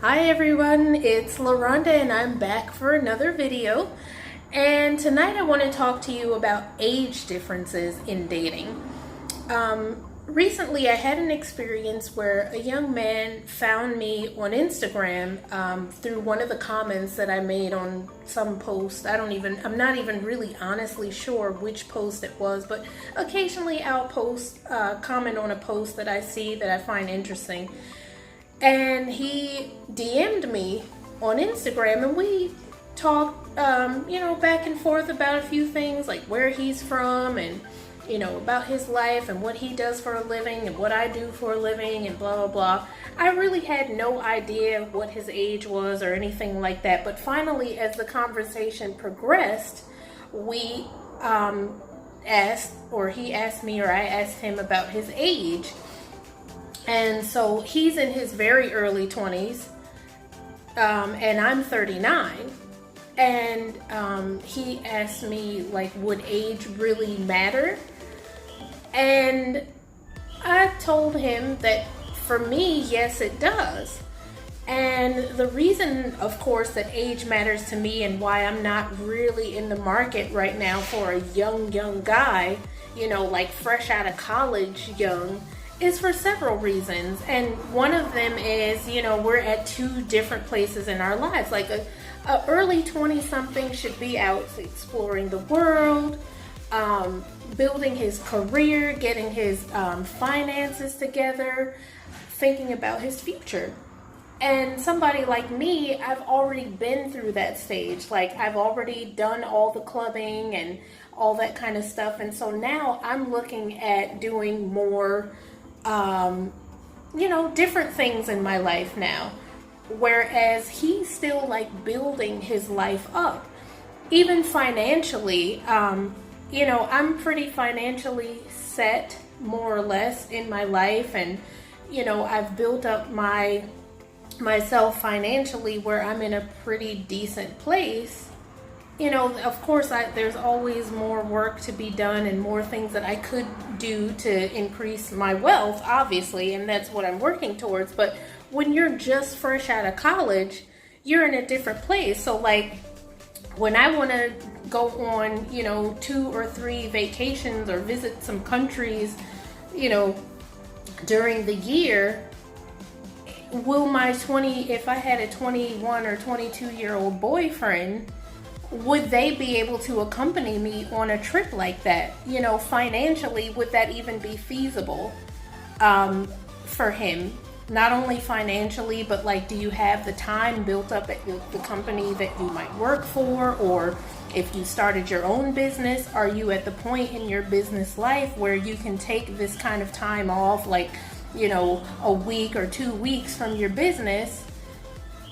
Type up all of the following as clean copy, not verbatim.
Hi everyone, it's LaRonda and I'm back for another video. And tonight I want to talk to you about age differences in dating. Recently I had an experience where a young man found me on Instagram through one of the comments that I made on some post. I'm not even really honestly sure which post it was, but occasionally I'll comment on a post that I see that I find interesting. And he DM'd me on Instagram and we talked, back and forth about a few things like where he's from and, about his life and what he does for a living and what I do for a living and blah, blah, blah. I really had no idea what his age was or anything like that. But finally, as the conversation progressed, we asked, or he asked me, or I asked him about his age. And so he's in his very early 20s, and I'm 39. And he asked me, like, would age really matter? And I told him that for me, yes, it does. And the reason, of course, that age matters to me and why I'm not really in the market right now for a young guy, like fresh out of college young, is for several reasons. And one of them is, we're at two different places in our lives. Like a early 20-something should be out exploring the world, building his career, getting his finances together, thinking about his future. And somebody like me, I've already been through that stage. Like, I've already done all the clubbing and all that kind of stuff. And so now I'm looking at doing more different things in my life now. Whereas he's still like building his life up. Even financially, I'm pretty financially set, more or less, in my life. And, I've built up myself financially where I'm in a pretty decent place. Of course, there's always more work to be done and more things that I could do to increase my wealth, obviously, and that's what I'm working towards. But when you're just fresh out of college, you're in a different place. So, like, when I want to go on, 2 or 3 vacations or visit some countries, during the year, if I had a 21 or 22-year-old boyfriend, would they be able to accompany me on a trip like that? Financially, would that even be feasible for him? Not only financially, but like, do you have the time built up at the company that you might work for? Or if you started your own business, are you at the point in your business life where you can take this kind of time off, like, a week or 2 weeks from your business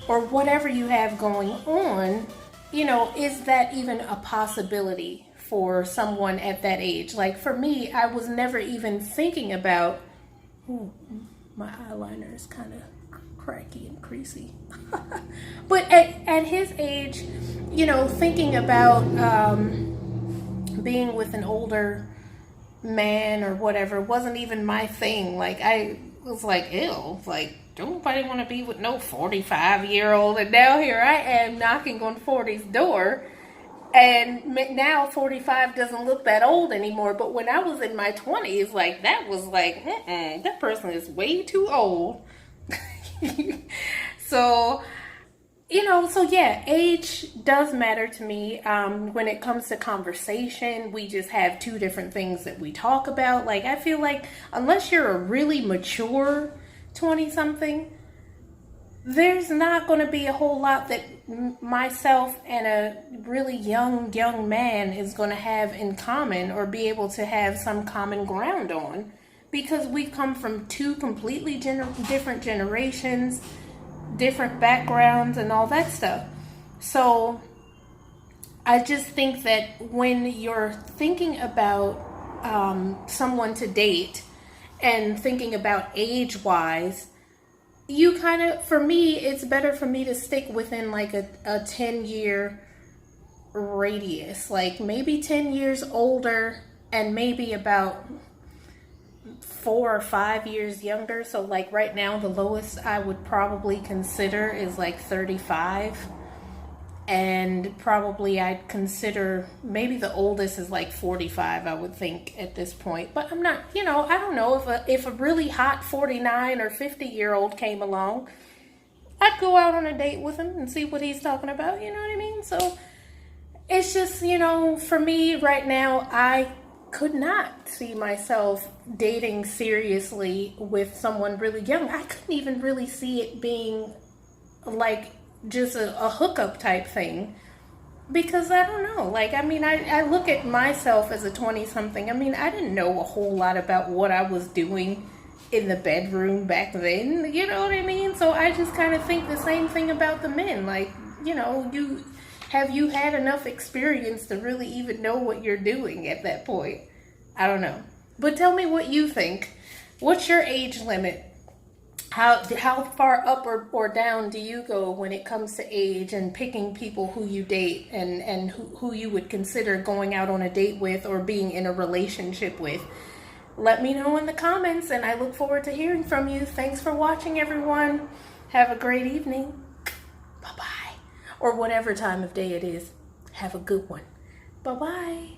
or whatever you have going on? Is that even a possibility for someone at that age? Like, for me, I was never even thinking about, my eyeliner is kind of cracky and creasy. But at his age, thinking about being with an older man or whatever wasn't even my thing. Like, I was like, ew, like, don't nobody want to be with no 45-year-old. And now here I am knocking on 40's door. And now 45 doesn't look that old anymore. But when I was in my 20s, like, that was like, that person is way too old. So, yeah, age does matter to me. When it comes to conversation, we just have two different things that we talk about. Like, I feel like unless you're a really mature 20-something, there's not going to be a whole lot that myself and a really young man is going to have in common or be able to have some common ground on, because we come from two completely different generations, different backgrounds, and all that stuff. So I just think that when you're thinking about someone to date and thinking about age-wise, for me, it's better for me to stick within like a 10-year radius, like maybe 10 years older and maybe about 4 or 5 years younger. So like right now, the lowest I would probably consider is like 35. And probably I'd consider maybe the oldest is like 45, I would think at this point. But I'm not, I don't know, if a really hot 49 or 50-year-old came along, I'd go out on a date with him and see what he's talking about, you know what I mean? So it's just, for me right now, I could not see myself dating seriously with someone really young. I couldn't even really see it being like just a hookup type thing, because I don't know, like, I mean, I look at myself as a 20-something. I mean, I didn't know a whole lot about what I was doing in the bedroom back then, you know what I mean? So I just kind of think the same thing about the men. Like, have you had enough experience to really even know what you're doing at that point? I don't know. But tell me what you think. What's your age limit? How far up or down do you go when it comes to age and picking people who you date and who you would consider going out on a date with or being in a relationship with? Let me know in the comments, and I look forward to hearing from you. Thanks for watching, everyone. Have a great evening. Bye-bye. Or whatever time of day it is. Have a good one. Bye-bye.